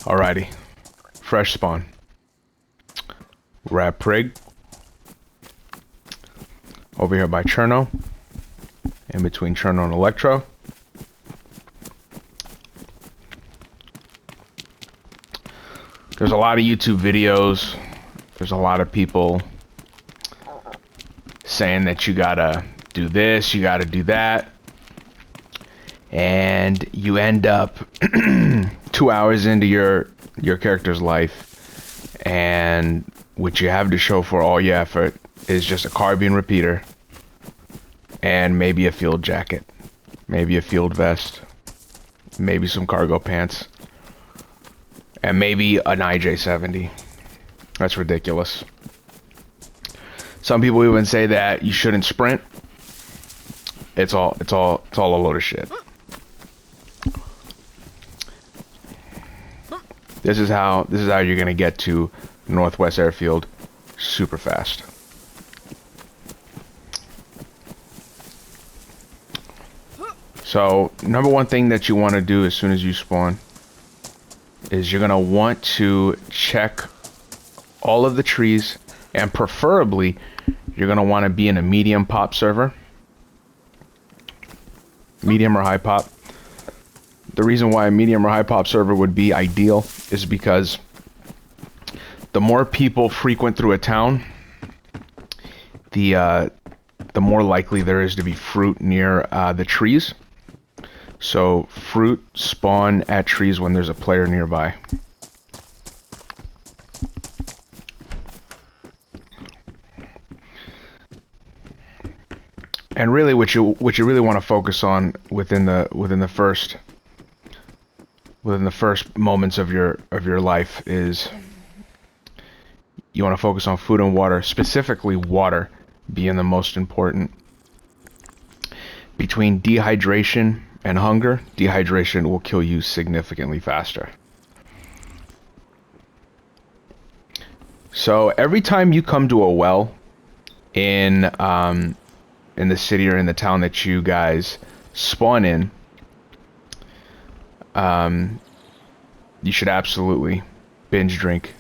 Alrighty. Fresh spawn. We're at Prig. Over here by Cherno. In between Cherno and Electro. There's a lot of YouTube videos. There's a lot of people saying that you gotta do this, you gotta do that. And you end up 2 hours into your character's life, and what you have to show for all your effort is just a carbine repeater and maybe a field jacket, maybe a field vest, maybe some cargo pants, and maybe an IJ-70. That's ridiculous. Some people even say that you shouldn't sprint. It's all a load of shit. This is how you're gonna get to Northwest Airfield super fast. So, number one thing that you want to do as soon as you spawn is you're gonna want to check all of the trees, and preferably you're gonna want to be in a medium pop server. Medium or high pop. The reason why a medium or high pop server would be ideal is because the more people frequent through a town, the more likely there is to be fruit near the trees. So fruit spawn at trees when there's a player nearby. And really, what you really want to focus on within the first moments of your life is you want to focus on food and water, specifically water being the most important. Between dehydration and hunger, dehydration will kill you significantly faster. So every time you come to a well in the city or in the town that you guys spawn in, you should absolutely binge drink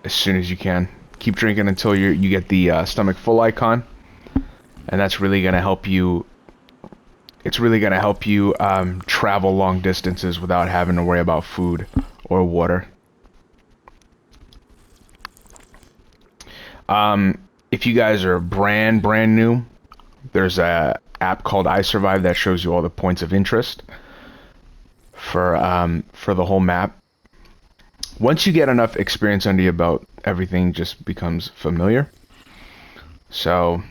as soon as you can. Keep drinking until you get the stomach full icon, and that's really gonna help you. It's really gonna help you travel long distances without having to worry about food or water. If you guys are brand new, there's a app called iSurvive that shows you all the points of interest for the whole map. Once you get enough experience under your belt, everything just becomes familiar. So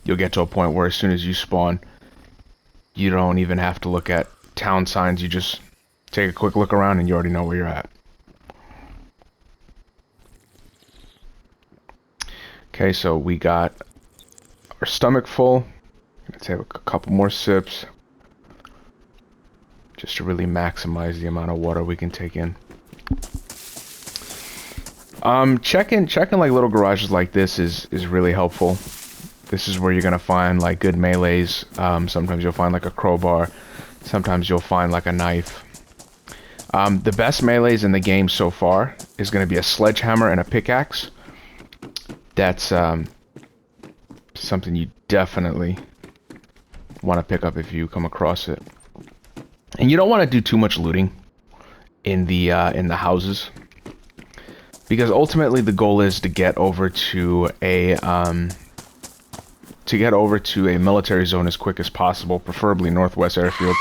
you'll get to a point where as soon as you spawn, you don't even have to look at town signs. You just take a quick look around and you already know where you're at. Okay, so we got our stomach full. Let's have a couple more sips just to really maximize the amount of water we can take in. Checking like little garages like this is really helpful. This is where you're gonna find like good melees. Sometimes you'll find like a crowbar. Sometimes you'll find like a knife. The best melees in the game so far is gonna be a sledgehammer and a pickaxe. That's something you definitely want to pick up if you come across it. And you don't want to do too much looting in the houses, because ultimately the goal is to get over to a military zone as quick as possible, preferably Northwest Airfield,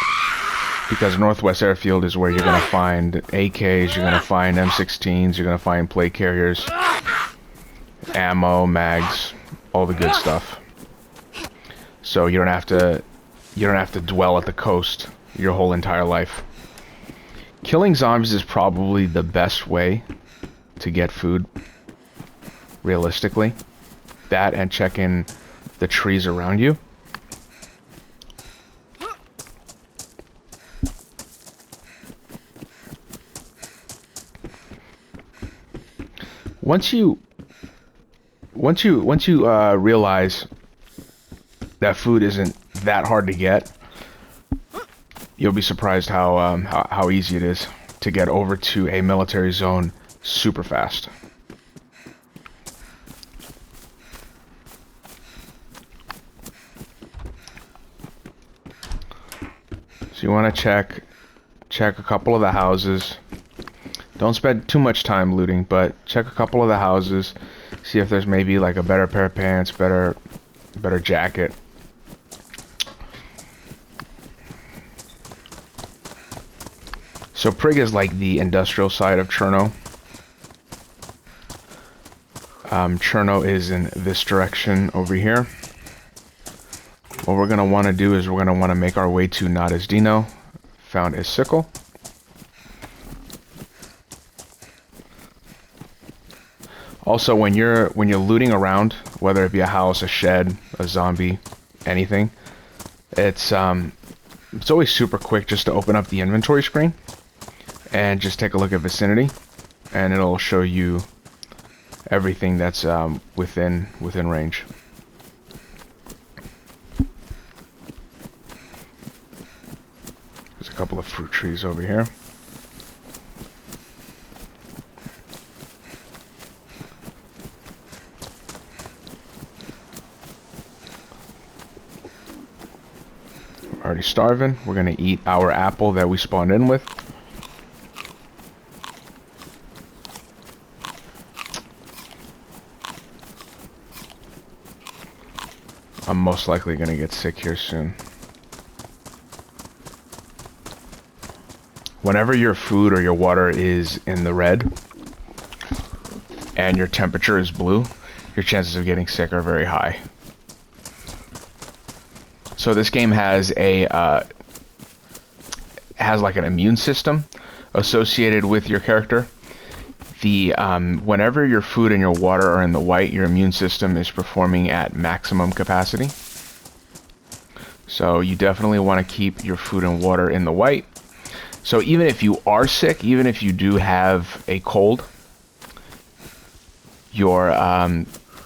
because Northwest Airfield is where you're gonna find AKs, you're gonna find M16s, you're gonna find plate carriers, ammo, mags, all the good stuff. So you don't have to dwell at the coast your whole entire life. Killing zombies is probably the best way to get food, realistically. That and checking the trees around you. Once you realize that food isn't that hard to get, you'll be surprised how easy it is to get over to a military zone super fast. So you want to check a couple of the houses. Don't spend too much time looting, but check a couple of the houses. See if there's maybe like a better pair of pants, better jacket. So Prig is like the industrial side of Cherno. Cherno is in this direction over here. What we're going to want to do is we're going to want to make our way to Nadasdino, found is Sickle. Also, when you're looting around, whether it be a house, a shed, a zombie, anything, it's always super quick just to open up the inventory screen and just take a look at vicinity, and it'll show you everything that's within range. There's a couple of fruit trees over here. We're already starving. We're gonna eat our apple that we spawned in with. I'm most likely gonna get sick here soon. Whenever your food or your water is in the red and your temperature is blue, your chances of getting sick are very high. So this game has a has like an immune system associated with your character. Whenever your food and your water are in the white, your immune system is performing at maximum capacity. So you definitely want to keep your food and water in the white. So even if you are sick, even if you do have a cold, if your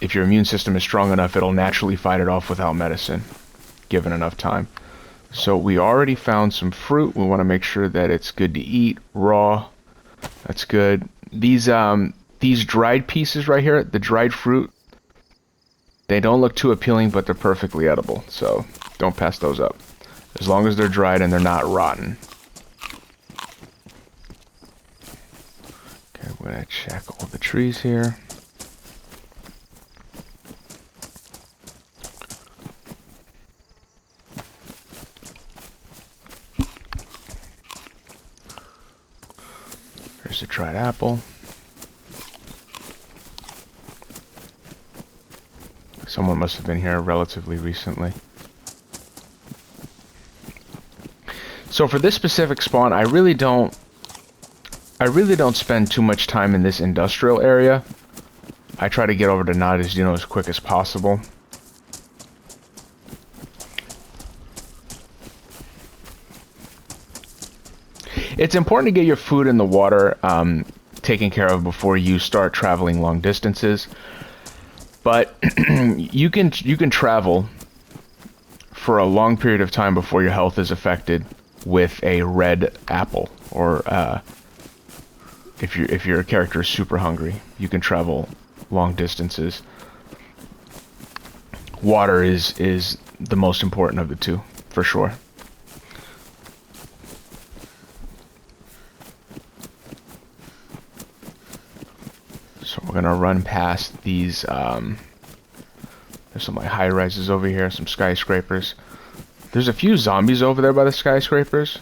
immune system is strong enough, it'll naturally fight it off without medicine, given enough time. So we already found some fruit. We want to make sure that it's good to eat, raw. That's good. These dried pieces right here, the dried fruit, they don't look too appealing, but they're perfectly edible. So don't pass those up, as long as they're dried and they're not rotten. Okay, we're gonna check all the trees here. There's a dried apple. Someone must have been here relatively recently. So for this specific spawn, I really don't spend too much time in this industrial area. I try to get over to Nadasdino as quick as possible. It's important to get your food and the water taken care of before you start traveling long distances. But you can travel for a long period of time before your health is affected with a red apple, or if your character is super hungry, you can travel long distances. Water is the most important of the two, for sure. So we're gonna run past these. There's some like high rises over here, some skyscrapers. There's a few zombies over there by the skyscrapers,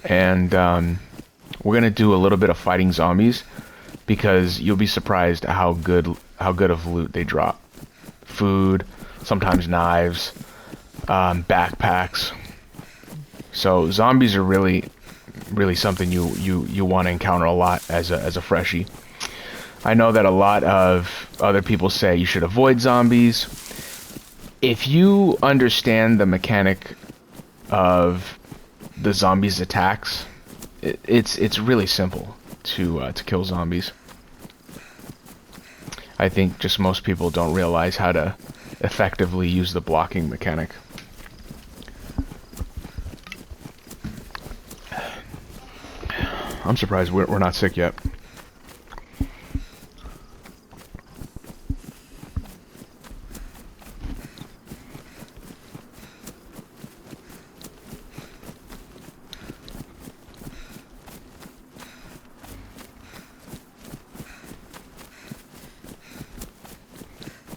and we're gonna do a little bit of fighting zombies, because you'll be surprised at how good of loot they drop. Food, sometimes knives, backpacks. So zombies are really something you want to encounter a lot as a freshie. I know that a lot of other people say you should avoid zombies. If you understand the mechanic of the zombies' attacks, it's really simple to kill zombies. I think just most people don't realize how to effectively use the blocking mechanic. I'm surprised we're not sick yet.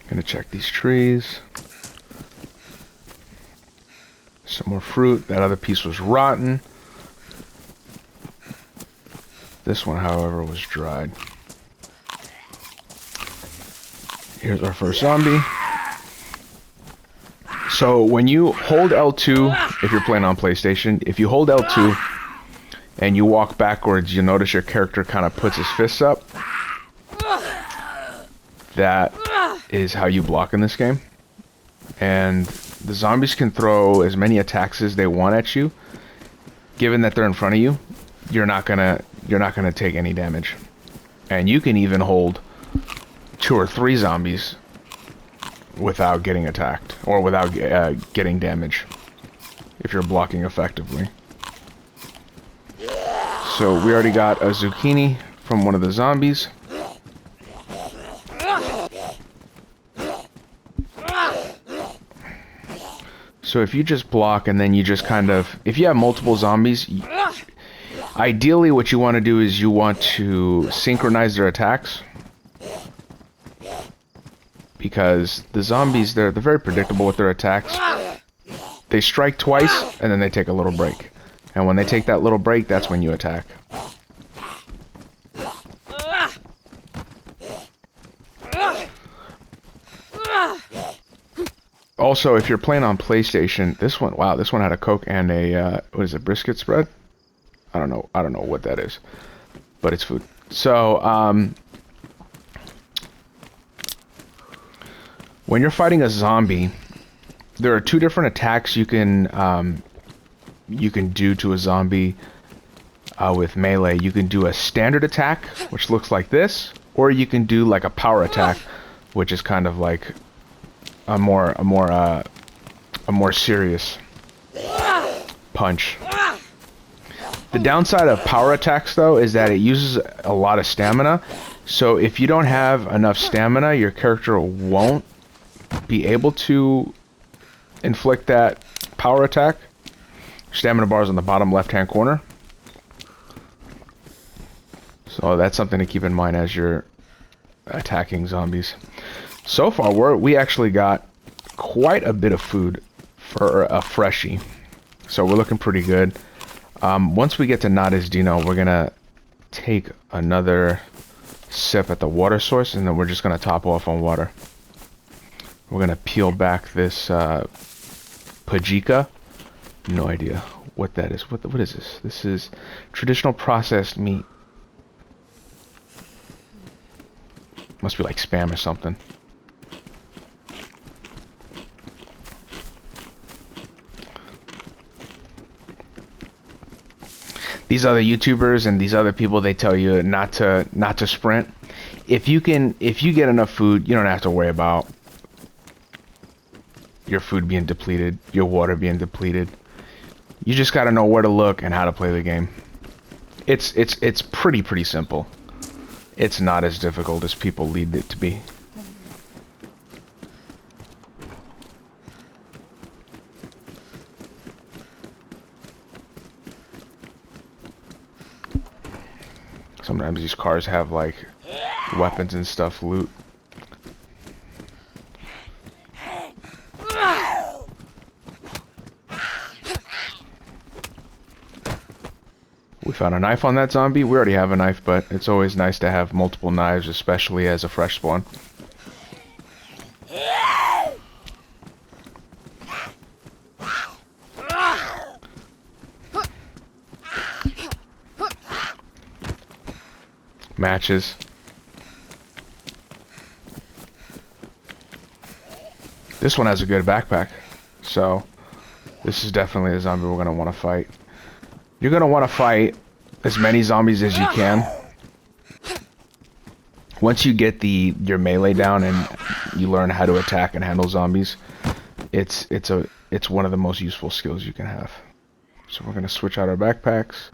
Gonna check these trees. Some more fruit. That other piece was rotten. This one, however, was dried. Here's our first zombie. So when you hold L2, if you're playing on PlayStation, if you hold L2 and you walk backwards, you notice your character kind of puts his fists up. That is how you block in this game. And the zombies can throw as many attacks as they want at you. Given that they're in front of you, you're not gonna take any damage. And you can even hold 2 or 3 zombies without getting attacked or without getting damage if you're blocking effectively. So we already got a zucchini from one of the zombies. So if you just block and then you just kind of, if you have multiple zombies, ideally what you want to do is you want to synchronize their attacks. Because the zombies, they're very predictable with their attacks. They strike twice and then they take a little break. And when they take that little break, that's when you attack. Also, if you're playing on PlayStation, this one, wow, this one had a Coke and a, what is it, brisket spread? I don't know what that is, but it's food. So, when you're fighting a zombie, there are 2 different attacks you can do to a zombie with melee. You can do a standard attack, which looks like this, or you can do like a power attack, which is kind of like a more serious punch. The downside of power attacks, though, is that it uses a lot of stamina. So if you don't have enough stamina, your character won't be able to inflict that power attack. Stamina bar is on the bottom left-hand corner. So that's something to keep in mind as you're attacking zombies. So far, we actually got quite a bit of food for a freshie. So we're looking pretty good. Once we get to Nada's Dino, we're going to take another sip at the water source, and then we're just going to top off on water. We're going to peel back this pajika. No idea what that is. What is this? This is traditional processed meat. Must be like Spam or something. These other YouTubers and these other people, they tell you not to sprint. If you get enough food, you don't have to worry about your food being depleted, your water being depleted. You just got to know where to look and how to play the game. It's pretty simple. It's not as difficult as people lead it to be. Sometimes these cars have like weapons and stuff, loot. We found a knife on that zombie. We already have a knife, but it's always nice to have multiple knives, especially as a fresh spawn. Matches. This one has a good backpack, so this is definitely a zombie we're going to want to fight. You're going to want to fight as many zombies as you can. Once you get your melee down and you learn how to attack and handle zombies, it's one of the most useful skills you can have. So we're going to switch out our backpacks.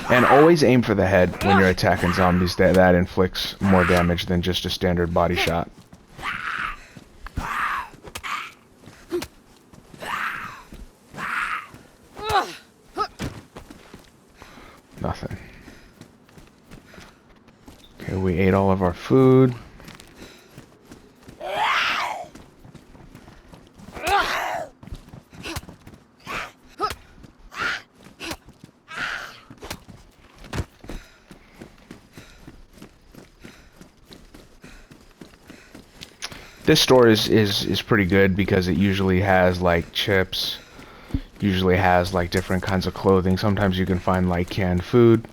And always aim for the head when you're attacking zombies. That inflicts more damage than just a standard body shot. Nothing. Okay, we ate all of our food. This store is pretty good because it usually has like chips, usually has like different kinds of clothing. Sometimes you can find like canned food.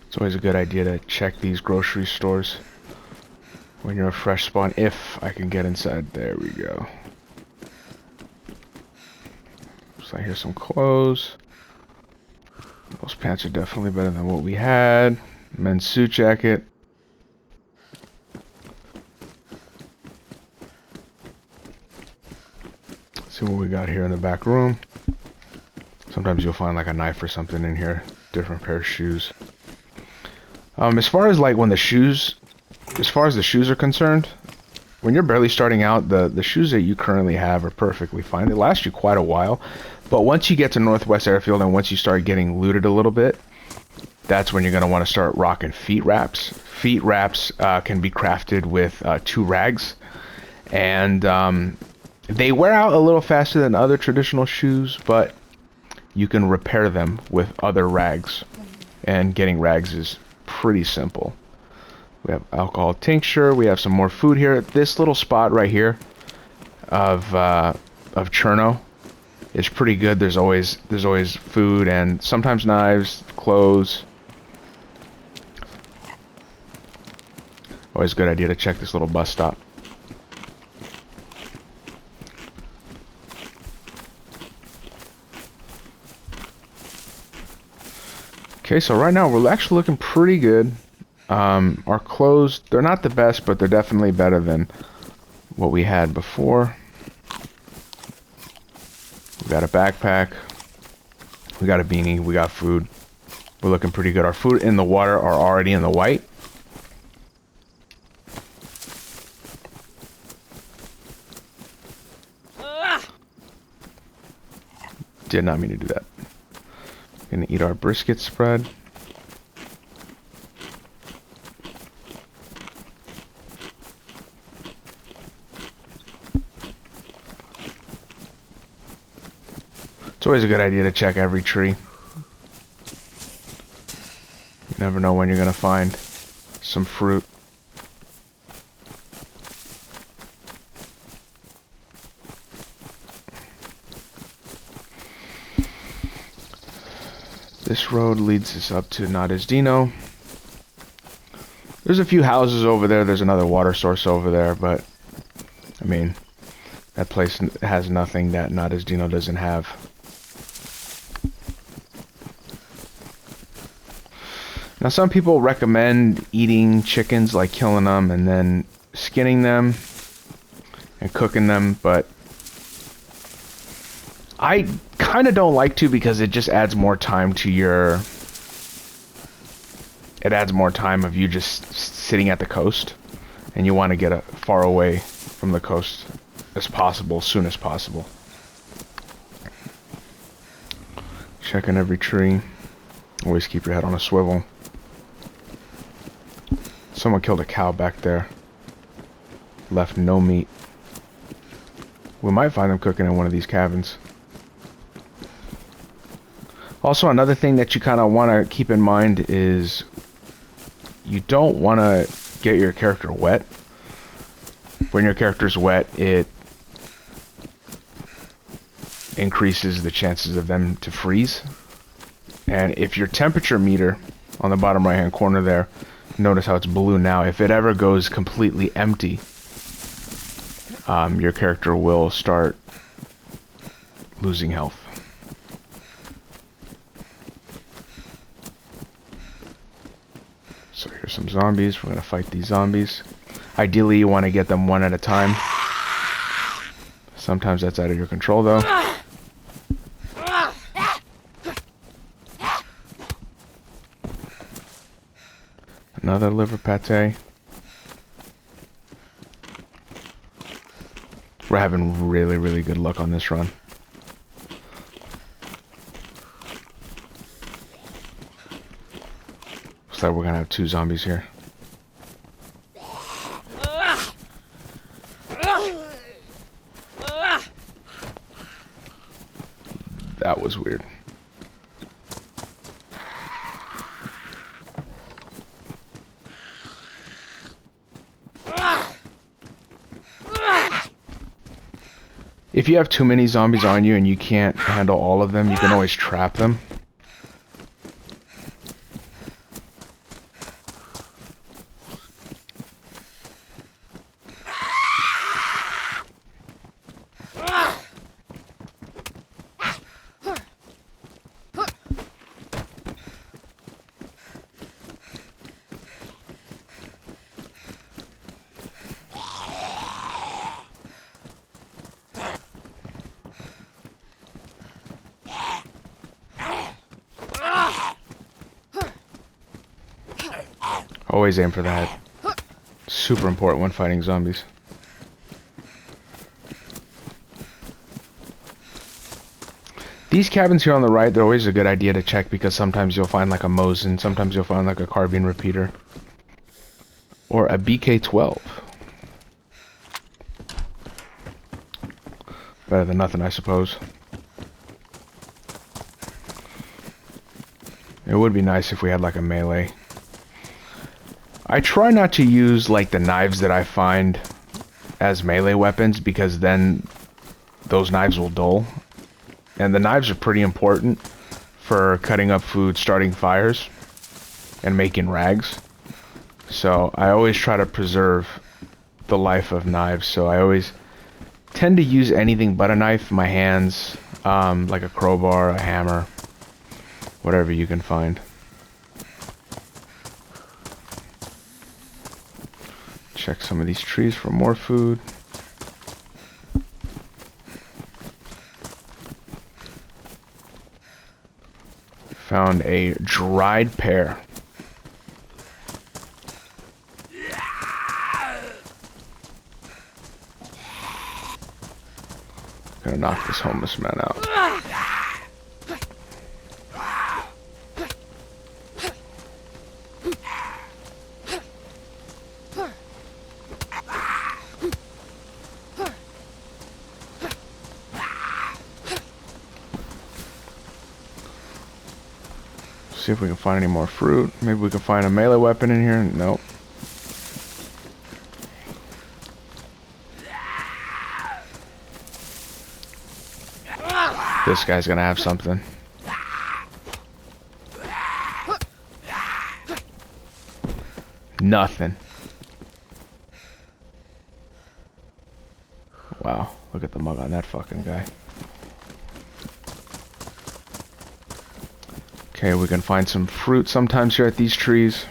It's always a good idea to check these grocery stores when you're a fresh spawn. If I can get inside, there we go. So I hear some clothes. Those pants are definitely better than what we had. Men's suit jacket. See what we got here in the back room. Sometimes you'll find like a knife or something in here. Different pair of shoes. As far as the shoes are concerned, when you're barely starting out, the shoes that you currently have are perfectly fine. They last you quite a while. But once you get to Northwest Airfield and once you start getting looted a little bit, that's when you're going to want to start rocking feet wraps. Feet wraps can be crafted with 2 rags. And they wear out a little faster than other traditional shoes, but you can repair them with other rags. And getting rags is pretty simple. We have alcohol tincture. We have some more food here. This little spot right here of Cherno is pretty good. There's always food and sometimes knives, clothes. Always a good idea to check this little bus stop. Okay, so right now we're actually looking pretty good. Our clothes, they're not the best, but they're definitely better than what we had before. We got a backpack. We got a beanie. We got food. We're looking pretty good. Our food in the water are already in the white. Did not mean to do that. Gonna eat our brisket spread. It's always a good idea to check every tree. You never know when you're gonna find some fruit. This road leads us up to Nadesdino. There's a few houses over there. There's another water source over there, but I mean, that place has nothing that Nadesdino doesn't have. Now, some people recommend eating chickens, like killing them and then skinning them and cooking them, but I kind of don't like to because it just adds more time to your... It adds more time of you just sitting at the coast, and you want to get far away from the coast as possible, as soon as possible. Checking every tree. Always keep your head on a swivel. Someone killed a cow back there. Left no meat. We might find them cooking in one of these cabins. Also, another thing that you kind of want to keep in mind is you don't want to get your character wet. When your character's wet, it increases the chances of them to freeze. And if your temperature meter on the bottom right hand corner there, notice how it's blue now, if it ever goes completely empty, your character will start losing health. So here's some zombies. We're going to fight these zombies. Ideally, you want to get them one at a time. Sometimes that's out of your control, though. Another liver pate. We're having really, really good luck on this run. Looks like we're gonna have 2 zombies here. That was weird. If you have too many zombies on you and you can't handle all of them, you can always trap them. Always aim for the head. Super important when fighting zombies. These cabins here on the right, they're always a good idea to check because sometimes you'll find like a Mosin, sometimes you'll find like a carbine repeater. Or a BK-12. Better than nothing, I suppose. It would be nice if we had like a melee. I try not to use like the knives that I find as melee weapons because then those knives will dull. And the knives are pretty important for cutting up food, starting fires, and making rags. So I always try to preserve the life of knives. So I always tend to use anything but a knife, my hands, like a crowbar, a hammer, whatever you can find. Check some of these trees for more food. Found a dried pear. Gonna knock this homeless man out. See if we can find any more fruit. Maybe we can find a melee weapon in here. Nope. This guy's gonna have something. Nothing. Wow, look at the mug on that fucking guy. Okay, we can find some fruit sometimes here at these trees.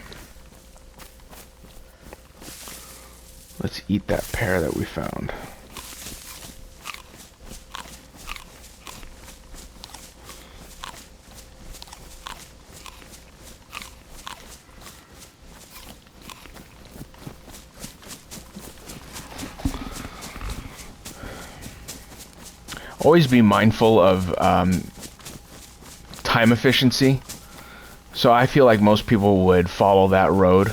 Let's eat that pear that we found. Always be mindful of time efficiency. So I feel like most people would follow that road,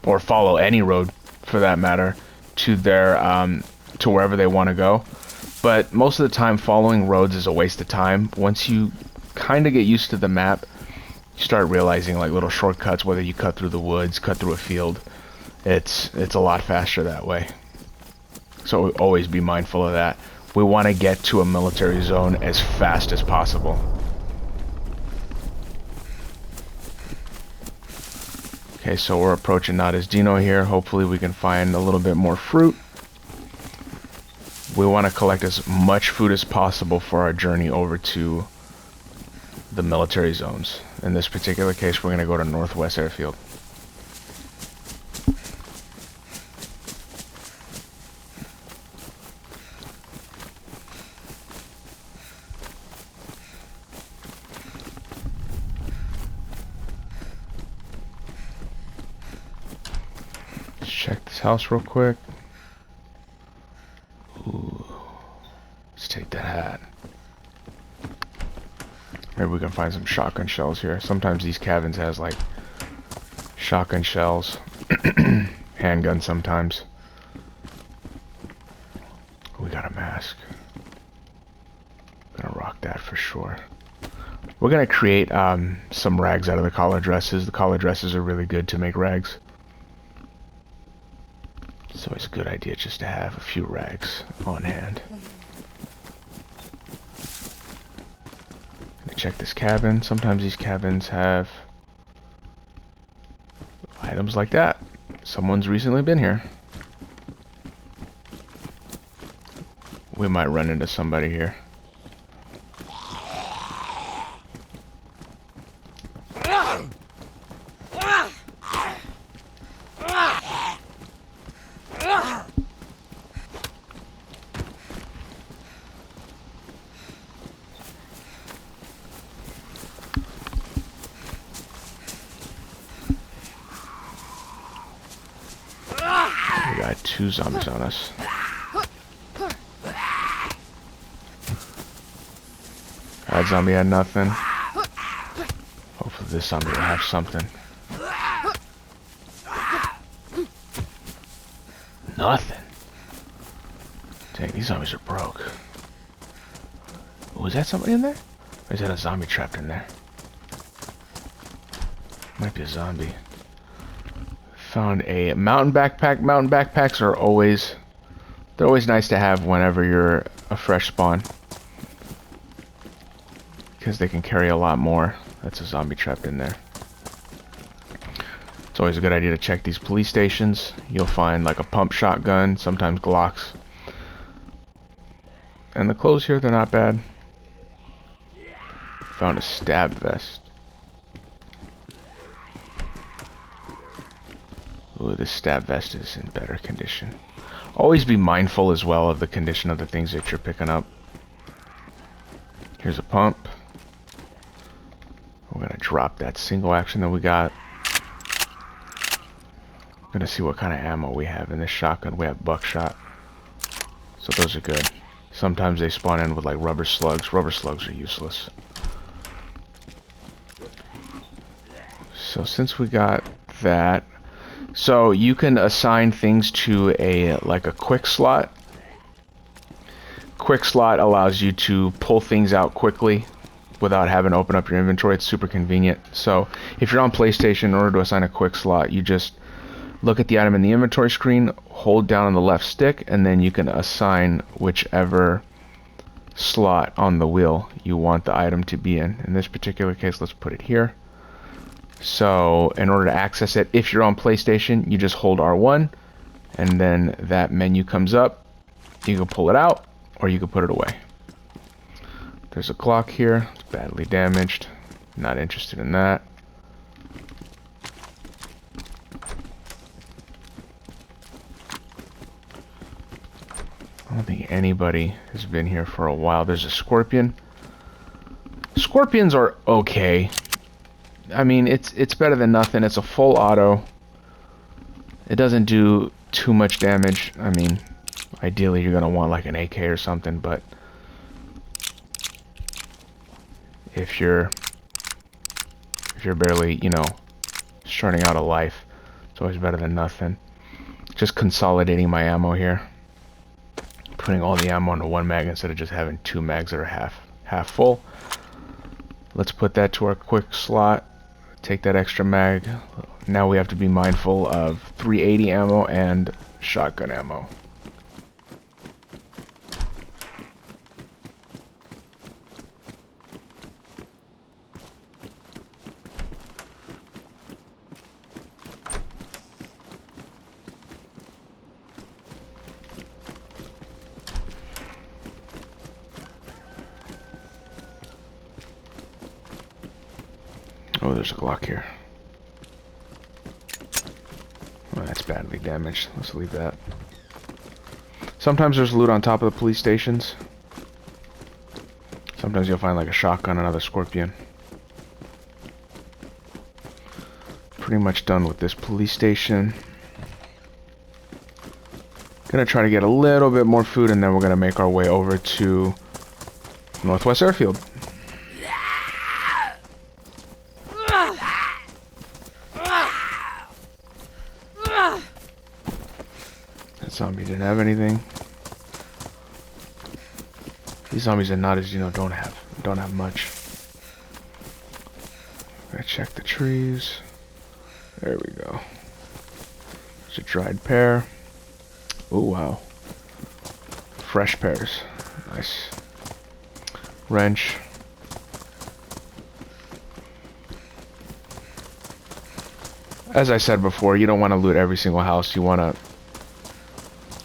or follow any road for that matter, to their to wherever they want to go. But most of the time following roads is a waste of time. Once you kind of get used to the map, you start realizing like little shortcuts, whether you cut through the woods, cut through a field, it's a lot faster that way. So always be mindful of that. We want to get to a military zone as fast as possible. Okay, so we're approaching Nada's Dino here. Hopefully we can find a little bit more fruit. We want to collect as much food as possible for our journey over to the military zones. In this particular case, we're going to go to Northwest Airfield. check this house real quick. Ooh. Let's take that hat. Maybe we can find some shotgun shells here. Sometimes these cabins has like shotgun shells. Handgun sometimes. We got a mask. Gonna rock that for sure. We're gonna create some rags out of the collar dresses. The collar dresses are really good to make rags. It's always a good idea just to have a few rags on hand. Gonna check this cabin. Sometimes these cabins have items like that. Someone's recently been here. We might run into somebody here. We got 2 zombies on us. That zombie had nothing. Hopefully this zombie will have something. Nothing. Dang, these zombies are broke. Was that somebody in there? Or is that a zombie trapped in there? Might be a zombie. Found a mountain backpack. Mountain backpacks are always... they're always nice to have whenever you're a fresh spawn. Because they can carry a lot more. That's a zombie trapped in there. It's always a good idea to check these police stations. You'll find like a pump shotgun, sometimes Glocks. And the clothes here, they're not bad. Found a stab vest. Ooh, this stab vest is in better condition. Always be mindful as well of the condition of the things that you're picking up. Here's a pump. We're gonna drop that single action that we got. Gonna see what kind of ammo we have in this shotgun. We have buckshot, so those are good. Sometimes they spawn in with like rubber slugs. Rubber slugs are useless. So since we got that, so you can assign things to a like a quick slot. Quick slot allows you to pull things out quickly without having to open up your inventory. It's super convenient. So if you're on PlayStation, in order to assign a quick slot, you just look at the item in the inventory screen, hold down on the left stick, and then you can assign whichever slot on the wheel you want the item to be in. In this particular case, let's put it here. So in order to access it, if you're on PlayStation, you just hold R1, and then that menu comes up. You can pull it out, or you can put it away. There's a clock here. It's badly damaged. Not interested in that. I don't think anybody has been here for a while. There's a scorpion. Scorpions are okay. I mean, it's better than nothing. It's a full auto. It doesn't do too much damage. I mean, ideally you're gonna want like an AK or something, but if you're barely, you know, starting out a life, it's always better than nothing. Just consolidating my ammo here, putting all the ammo into one mag instead of just having 2 mags that are half full. Let's put that to our quick slot. Take that extra mag. Now we have to be mindful of 380 ammo and shotgun ammo. Oh, there's a Glock here. Oh, that's badly damaged. Let's leave that. Sometimes there's loot on top of the police stations. Sometimes you'll find like a shotgun, another scorpion. Pretty much done with this police station. Gonna try to get a little bit more food, and then we're gonna make our way over to Northwest Airfield. That zombie didn't have anything. These zombies in Not As You Know don't have much. Gotta check the trees. There we go. There's a dried pear. Oh wow. Fresh pears. Nice. Wrench. As I said before, you don't want to loot every single house. You want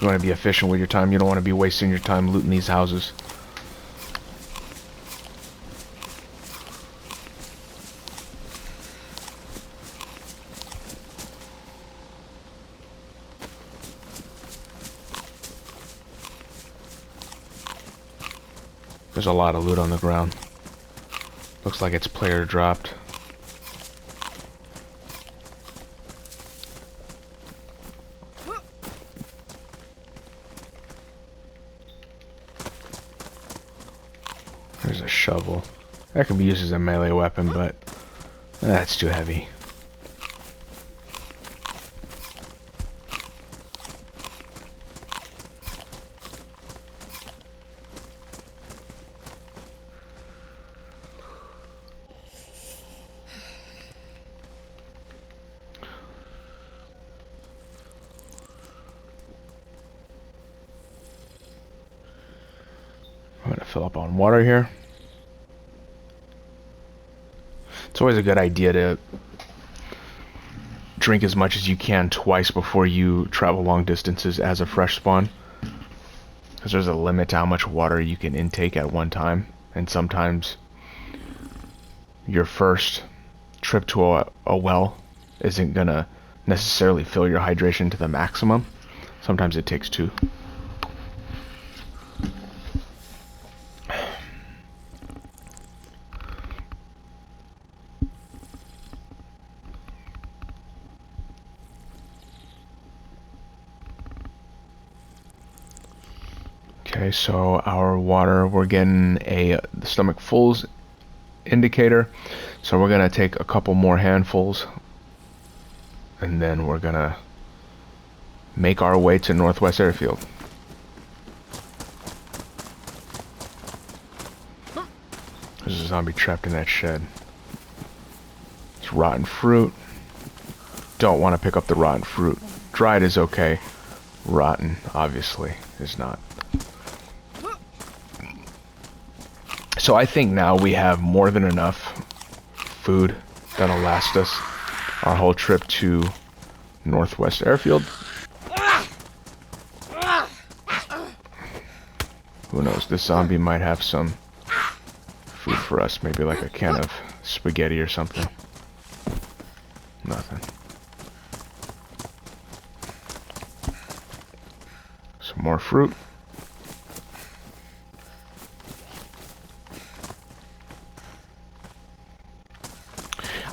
to be efficient with your time. You don't want to be wasting your time looting these houses. There's a lot of loot on the ground. Looks like it's player dropped. There's a shovel. That can be used as a melee weapon, but that's too heavy. I'm gonna fill up on water here. It's always a good idea to drink as much as you can twice before you travel long distances as a fresh spawn, because there's a limit to how much water you can intake at one time, and sometimes your first trip to a well isn't gonna necessarily fill your hydration to the maximum. Sometimes it takes two. Okay, so our water, we're getting the stomach fulls indicator, so we're gonna take a couple more handfuls, and then we're gonna make our way to Northwest Airfield. There's a zombie trapped in that shed. It's rotten fruit. Don't want to pick up the rotten fruit. Dried is okay. Rotten, obviously, is not. So I think now we have more than enough food that'll last us our whole trip to Northwest Airfield. Who knows, this zombie might have some food for us, maybe like a can of spaghetti or something. Nothing. Some more fruit.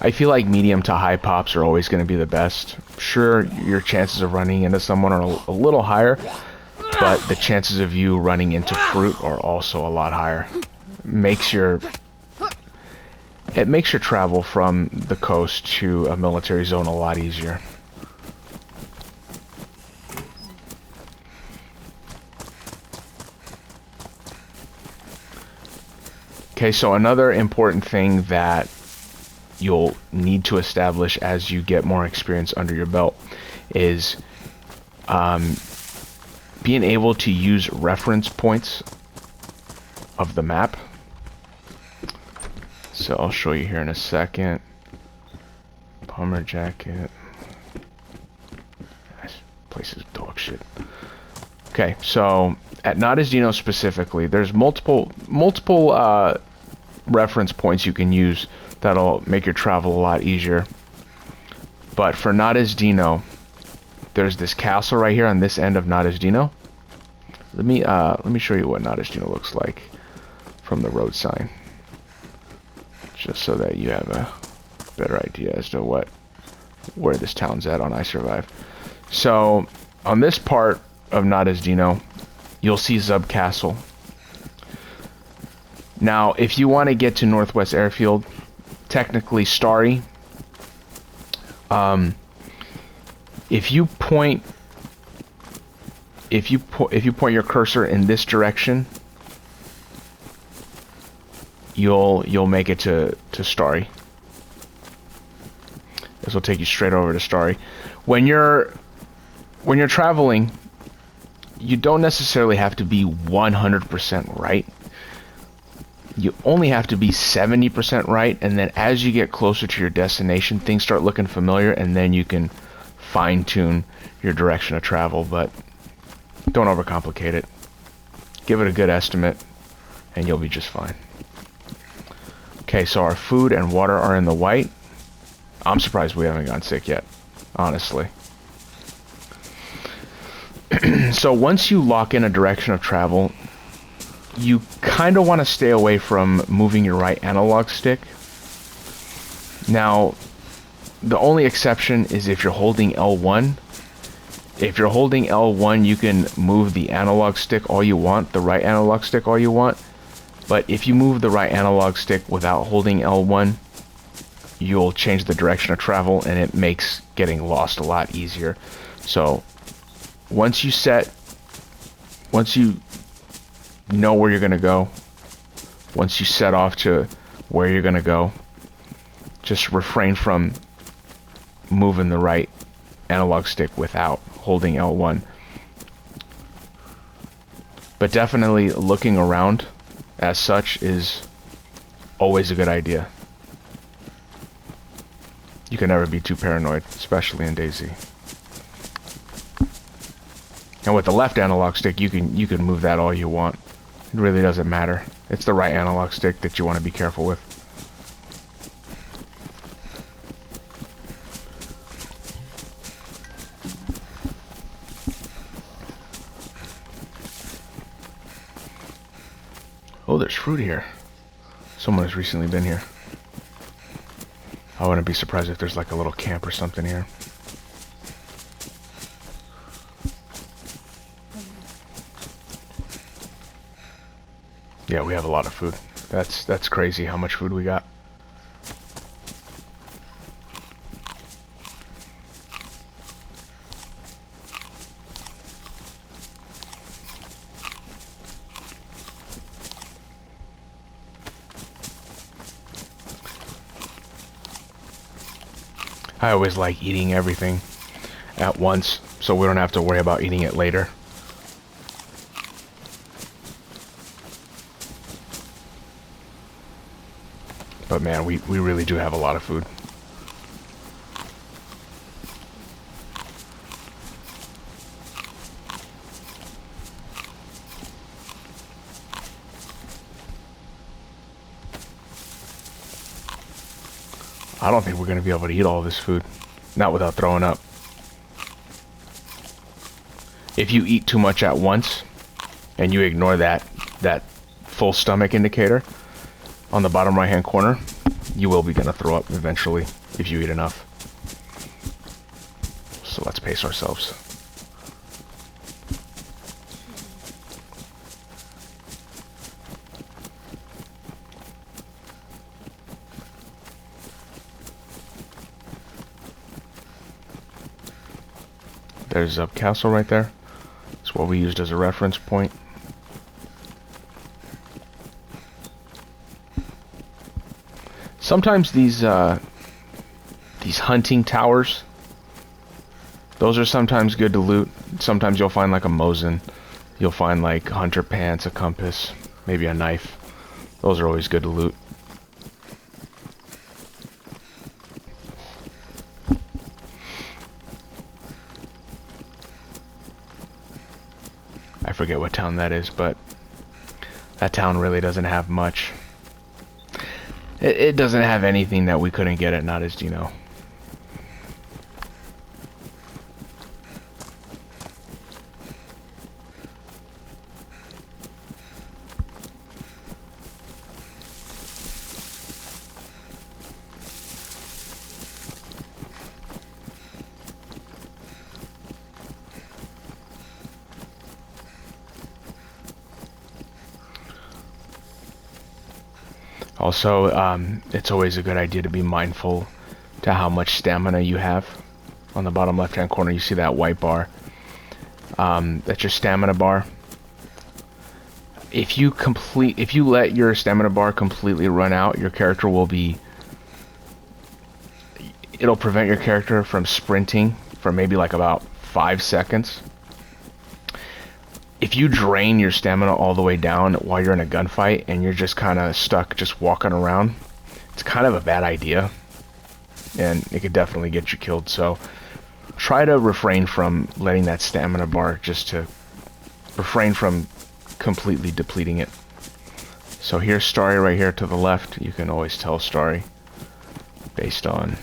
I feel like medium to high pops are always going to be the best. Sure, your chances of running into someone are a little higher, but the chances of you running into fruit are also a lot higher. It makes your travel from the coast to a military zone a lot easier. Okay, so another important thing that you'll need to establish as you get more experience under your belt is being able to use reference points of the map. So I'll show you here in a second. Bomber jacket. This place is dog shit. Okay, so at Not As You Know specifically, there's multiple reference points you can use that'll make your travel a lot easier. But for Not As You Know, there's this castle right here on this end of Not As You Know. Let me show you what Not As You Know looks like from the road sign, just so that you have a better idea as to where this town's at on I Survive. So on this part of Not As Dino, you'll see Zub Castle. Now, if you want to get to Northwest Airfield, technically Starry, if you point your cursor in this direction, you'll make it to Starry. This will take you straight over to Starry. When you're traveling, you don't necessarily have to be 100% right. You only have to be 70% right, and then as you get closer to your destination, things start looking familiar, and then you can fine-tune your direction of travel, but don't overcomplicate it. Give it a good estimate, and you'll be just fine. Okay, so our food and water are in the white. I'm surprised we haven't gotten sick yet, honestly. So once you lock in a direction of travel, you kind of want to stay away from moving your right analog stick. Now, the only exception is if you're holding L1. If you're holding L1, you can move the analog stick all you want, the right analog stick all you want. But if you move the right analog stick without holding L1, you'll change the direction of travel, and it makes getting lost a lot easier. So once you know where you're going to go, once you set off to where you're going to go, just refrain from moving the right analog stick without holding L1. But definitely looking around as such is always a good idea. You can never be too paranoid, especially in DayZ. And with the left analog stick, you can move that all you want. It really doesn't matter. It's the right analog stick that you want to be careful with. Oh, there's fruit here. Someone has recently been here. I wouldn't be surprised if there's like a little camp or something here. Yeah, we have a lot of food. That's crazy how much food we got. I always like eating everything at once, so we don't have to worry about eating it later. But man, we really do have a lot of food. I don't think we're going to be able to eat all of this food. Not without throwing up. If you eat too much at once, and you ignore that full stomach indicator on the bottom right hand corner, you will be going to throw up eventually if you eat enough. So let's pace ourselves. There's a castle right there. It's what we used as a reference point. Sometimes these hunting towers, those are sometimes good to loot. Sometimes you'll find like a Mosin. You'll find like hunter pants, a compass, maybe a knife. Those are always good to loot. I forget what town that is, but that town really doesn't have much. It doesn't have anything that we couldn't get at Not As Dino. Also, it's always a good idea to be mindful to how much stamina you have. On the bottom left-hand corner, you see that white bar. That's your stamina bar. If you let your stamina bar completely run out, your character will be... It'll prevent your character from sprinting for maybe like about 5 seconds. If you drain your stamina all the way down while you're in a gunfight and you're just kind of stuck just walking around, it's kind of a bad idea. And it could definitely get you killed. So try to refrain from letting that stamina bar, just to refrain from completely depleting it. So here's Starry right here to the left. You can always tell Starry based on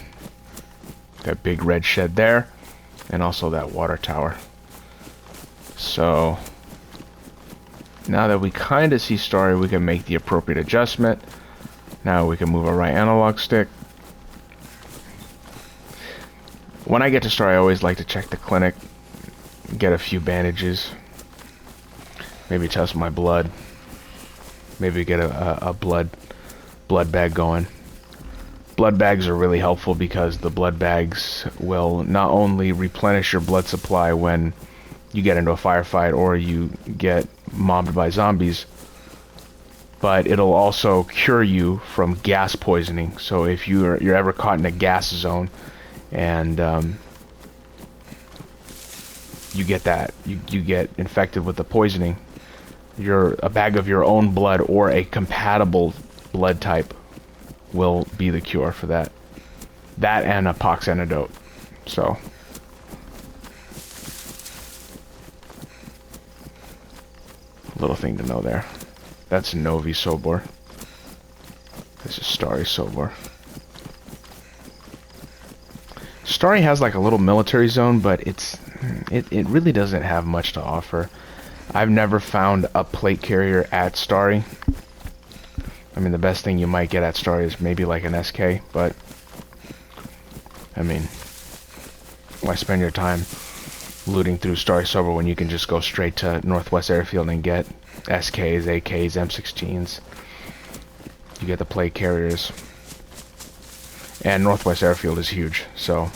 that big red shed there and also that water tower. So now that we kind of see Starry, we can make the appropriate adjustment. Now we can move our right analog stick. When I get to Starry, I always like to check the clinic, get a few bandages, maybe test my blood, maybe get a blood bag going. Blood bags are really helpful because the blood bags will not only replenish your blood supply when you get into a firefight or you get mobbed by zombies, but it'll also cure you from gas poisoning. So if you're ever caught in a gas zone and you get infected with the poisoning, a bag of your own blood or a compatible blood type will be the cure for that. That and a pox antidote. So little thing to know there. That's Novi Sobor. This is Starry Sobor. Starry has like a little military zone, but it really doesn't have much to offer. I've never found a plate carrier at Starry. I mean, the best thing you might get at Starry is maybe like an SK, but I mean, why spend your time looting through Starry Sobor when you can just go straight to Northwest Airfield and get SKs, AKs, M16s. You get the plate carriers. And Northwest Airfield is huge, so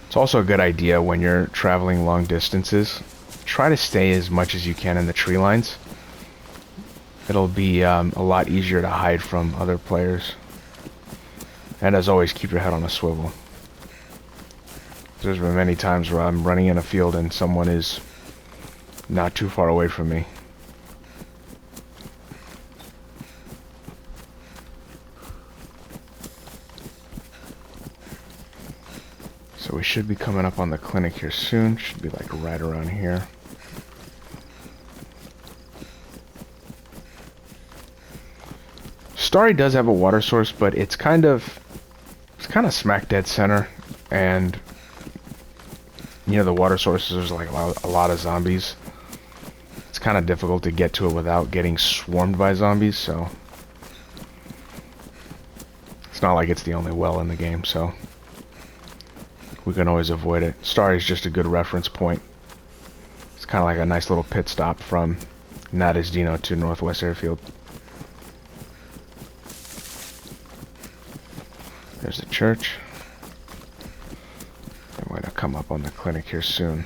it's also a good idea when you're traveling long distances. Try to stay as much as you can in the tree lines. It'll be a lot easier to hide from other players. And as always, keep your head on a swivel. There's been many times where I'm running in a field and someone is not too far away from me. So we should be coming up on the clinic here soon. Should be like right around here. Starry does have a water source, but it's kind of smack dead center, and near the water sources there's like a lot of zombies. It's kind of difficult to get to it without getting swarmed by zombies, so it's not like it's the only well in the game, so we can always avoid it. Starry is just a good reference point. It's kind of like a nice little pit stop from Nadesdino to Northwest Airfield. There's the church. I'm going to come up on the clinic here soon.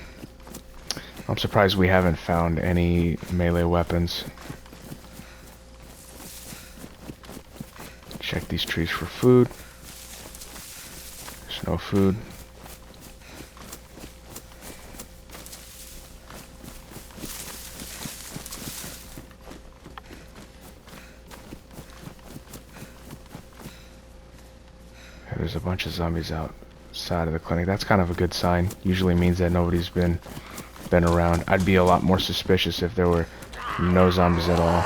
I'm surprised we haven't found any melee weapons. Check these trees for food. There's no food. There's a bunch of zombies outside of the clinic. That's kind of a good sign. Usually means that nobody's been around. I'd be a lot more suspicious if there were no zombies at all.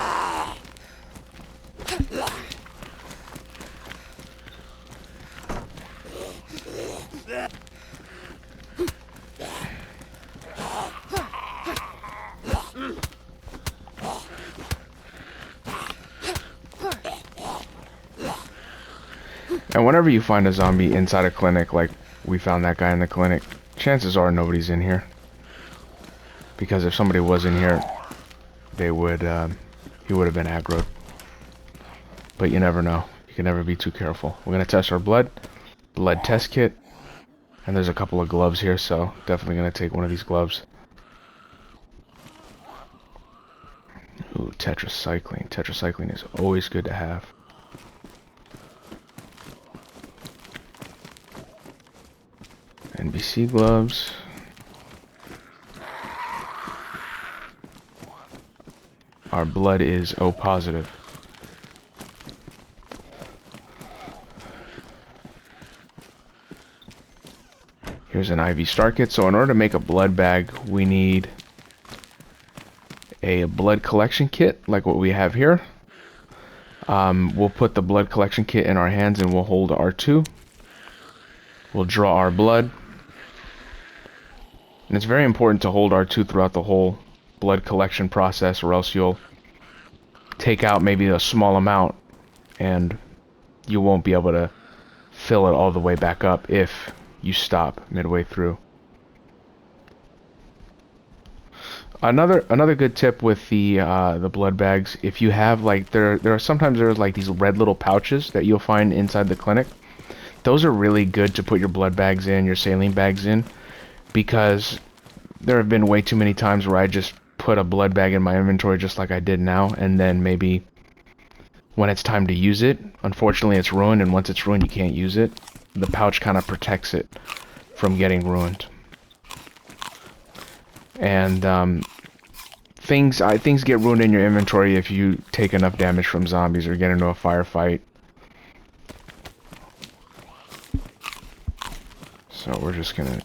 And whenever you find a zombie inside a clinic, like, we found that guy in the clinic. Chances are nobody's in here. Because if somebody was in here, they would, he would have been aggroed. But you never know. You can never be too careful. We're gonna test our blood. Blood test kit. And there's a couple of gloves here, so definitely gonna take one of these gloves. Ooh, tetracycline. Tetracycline is always good to have. NBC gloves. Our blood is O positive. Here's an IV start kit. So in order to make a blood bag, we need a blood collection kit, like what we have here. We'll put the blood collection kit in our hands and we'll hold R2. We'll draw our blood. And it's very important to hold R2 throughout the whole blood collection process, or else you'll take out maybe a small amount and you won't be able to fill it all the way back up if you stop midway through. Another good tip with the blood bags, if you have like there are sometimes there's like these red little pouches that you'll find inside the clinic. Those are really good to put your blood bags in, your saline bags in, because there have been way too many times where I just put a blood bag in my inventory just like I did now, and then maybe when it's time to use it, unfortunately it's ruined, and once it's ruined you can't use it. The pouch kind of protects it from getting ruined. And things get ruined in your inventory if you take enough damage from zombies or get into a firefight. So we're just gonna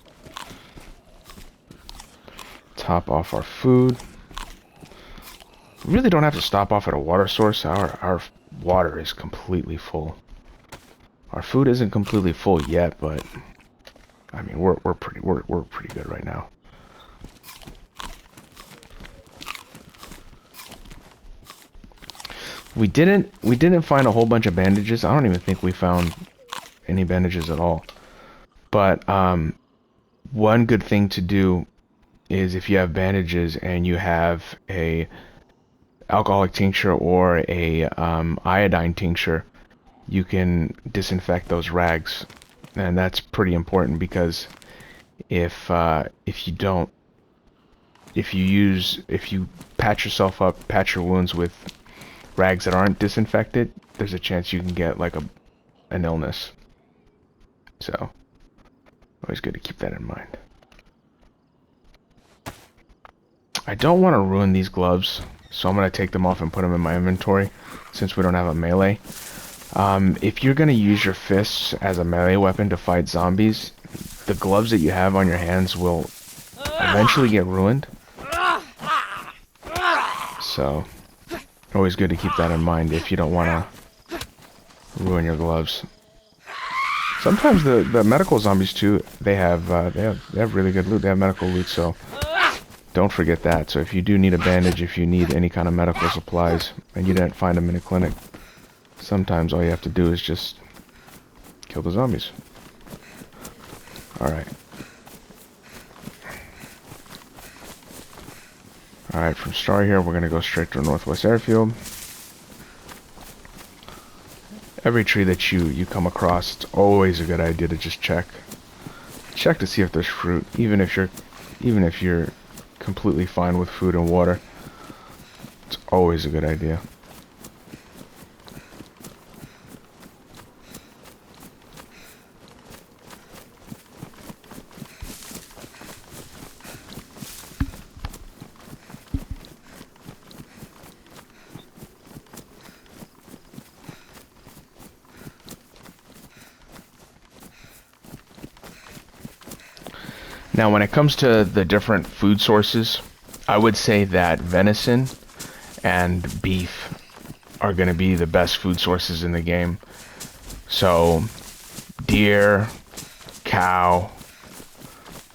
top off our food. We really don't have to stop off at a water source. Our water is completely full. Our food isn't completely full yet, but I mean we're pretty good right now. We didn't find a whole bunch of bandages. I don't even think we found any bandages at all. But one good thing to do is if you have bandages and you have a alcoholic tincture or a iodine tincture, you can disinfect those rags, and that's pretty important because if you patch yourself up, patch your wounds with rags that aren't disinfected, there's a chance you can get like an illness. So always good to keep that in mind. I don't want to ruin these gloves, so I'm going to take them off and put them in my inventory since we don't have a melee. If you're going to use your fists as a melee weapon to fight zombies, the gloves that you have on your hands will eventually get ruined. So always good to keep that in mind if you don't want to ruin your gloves. Sometimes the medical zombies too, they have really good loot. They have medical loot, so don't forget that. So if you do need a bandage, if you need any kind of medical supplies, and you didn't find them in a clinic, sometimes all you have to do is just kill the zombies. Alright. Alright, from Star here, we're going to go straight to Northwest Airfield. Every tree that you come across, it's always a good idea to just check. Check to see if there's fruit, even if you're completely fine with food and water. It's always a good idea. Now, when it comes to the different food sources, I would say that venison and beef are going to be the best food sources in the game. So, deer, cow,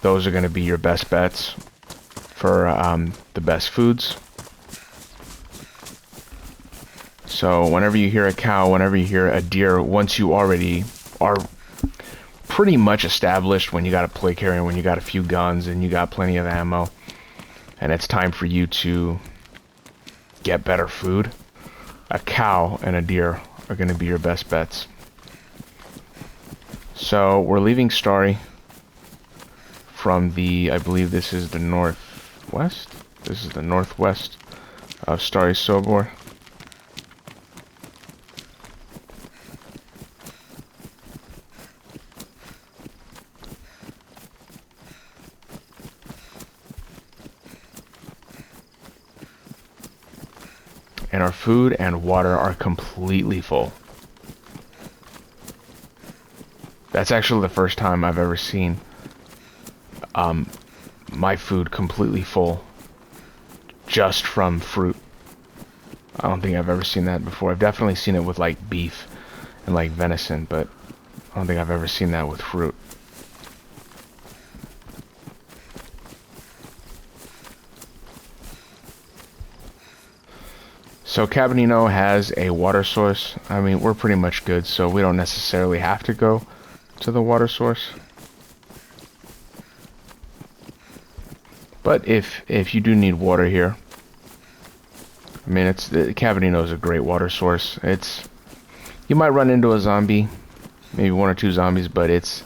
those are going to be your best bets for the best foods. So, whenever you hear a cow, whenever you hear a deer, once you already are pretty much established when you got a plate carrier, when you got a few guns and you got plenty of ammo, and it's time for you to get better food. A cow and a deer are going to be your best bets. So we're leaving Starry from the, I believe this is the northwest. This is the northwest of Starry Sobor. And our food and water are completely full. That's actually the first time I've ever seen my food completely full just from fruit. I don't think I've ever seen that before. I've definitely seen it with like beef and like venison, but I don't think I've ever seen that with fruit. So Cabanino has a water source. I mean, we're pretty much good, so we don't necessarily have to go to the water source. But if you do need water here, I mean, Cabanino is a great water source. You might run into a zombie, maybe one or two zombies, but it's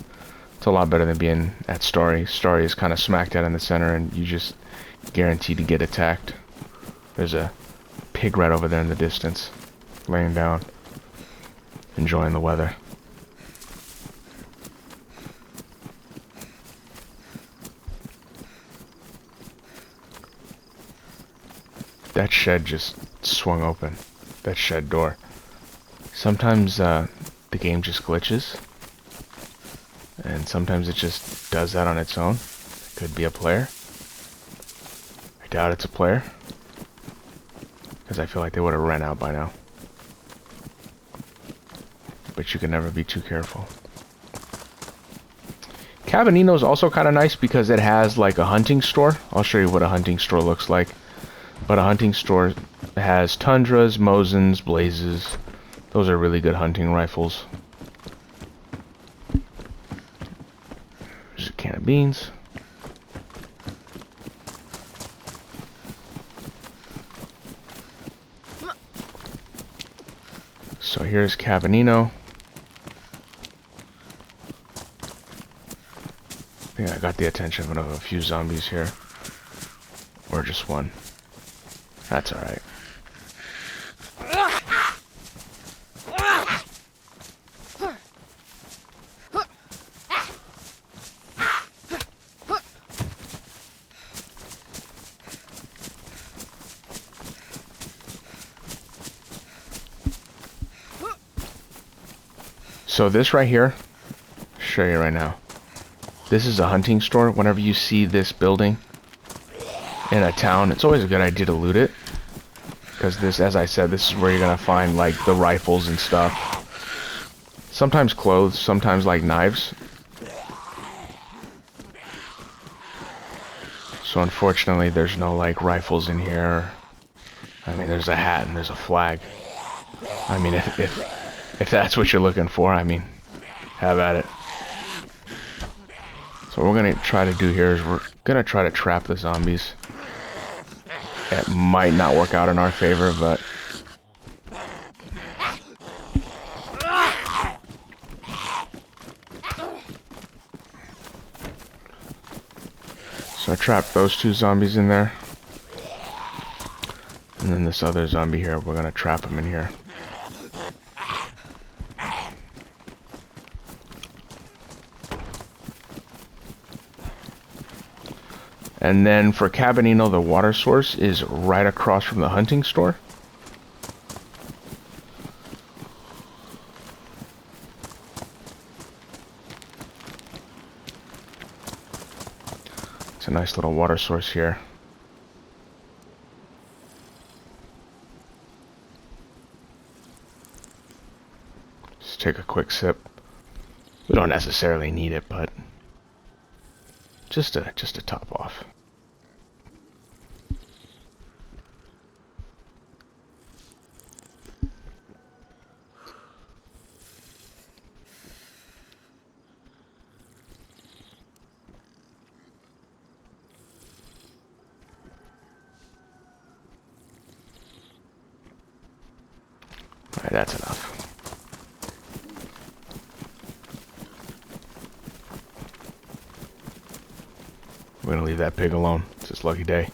a lot better than being at Starry. Starry is kind of smack dead in the center, and you just guaranteed to get attacked. There's a pig right over there in the distance, laying down, enjoying the weather. That shed just swung open. That shed door. Sometimes the game just glitches, and sometimes it just does that on its own. It could be a player. I doubt it's a player, because I feel like they would have ran out by now. But you can never be too careful. Cabanino is also kind of nice because it has like a hunting store. I'll show you what a hunting store looks like. But a hunting store has Tundras, Mosins, Blazes. Those are really good hunting rifles. There's a can of beans. So here's Cabanino. I think I got the attention of a few zombies here. Or just one. That's alright. So this right here, I'll show you right now. This is a hunting store. Whenever you see this building in a town, it's always a good idea to loot it, because this, as I said, this is where you're gonna find like the rifles and stuff. Sometimes clothes, sometimes like knives. So unfortunately there's no like rifles in here. I mean, there's a hat and there's a flag. I mean, if that's what you're looking for, I mean, have at it. So what we're gonna try to do here is we're gonna try to trap the zombies. It might not work out in our favor, but so I trapped those two zombies in there, and then this other zombie here, we're gonna trap him in here. And then for Cabanino, the water source is right across from the hunting store. It's a nice little water source here. Just take a quick sip. We don't necessarily need it, but just to top off. Alright, that's enough. We're gonna leave that pig alone. It's his lucky day.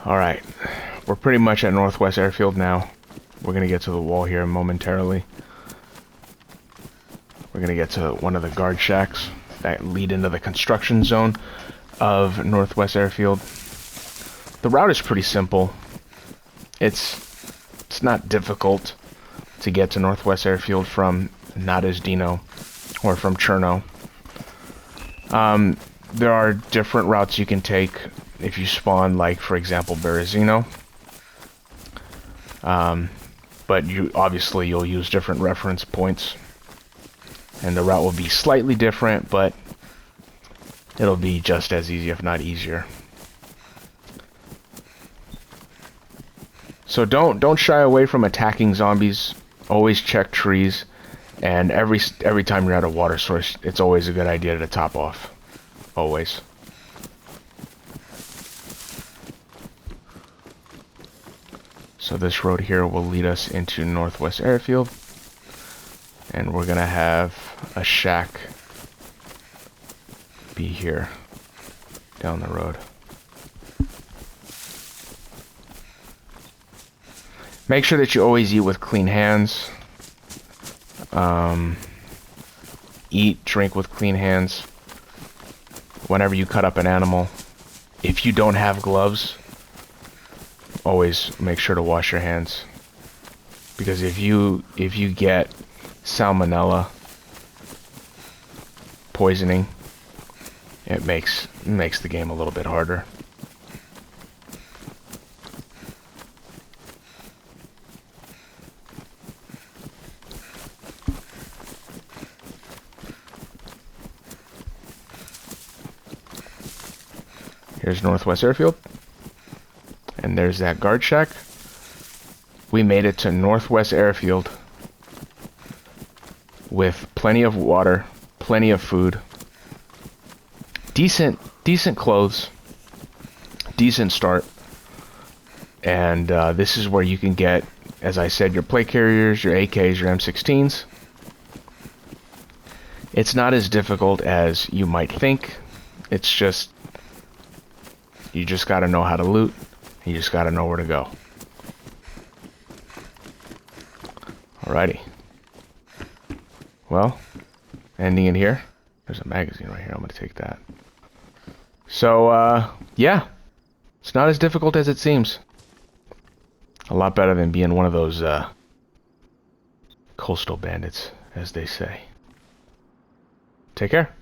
Alright. We're pretty much at Northwest Airfield now. We're gonna get to the wall here momentarily. We're gonna get to one of the guard shacks that lead into the construction zone of Northwest Airfield. The route is pretty simple. It's not difficult to get to Northwest Airfield from Nadezhdino or from Cherno. There are different routes you can take if you spawn, like, for example, Berezino. But you'll use different reference points. And the route will be slightly different, but it'll be just as easy, if not easier. So don't shy away from attacking zombies. Always check trees, and every time you're at a water source, it's always a good idea to top off. Always. So this road here will lead us into Northwest Airfield, and we're gonna have a shack be here down the road. Make sure that you always eat with clean hands. Eat, drink with clean hands. Whenever you cut up an animal, if you don't have gloves, always make sure to wash your hands. Because if you get salmonella poisoning, it makes the game a little bit harder. Here's Northwest Airfield. And there's that guard shack. We made it to Northwest Airfield with plenty of water, plenty of food, decent clothes, decent start. And this is where you can get, as I said, your plate carriers, your AKs, your M16s. It's not as difficult as you might think. It's just, you just gotta know how to loot. You just gotta know where to go. Alrighty. Well, ending it here. There's a magazine right here. I'm gonna take that. So, yeah. It's not as difficult as it seems. A lot better than being one of those, coastal bandits, as they say. Take care.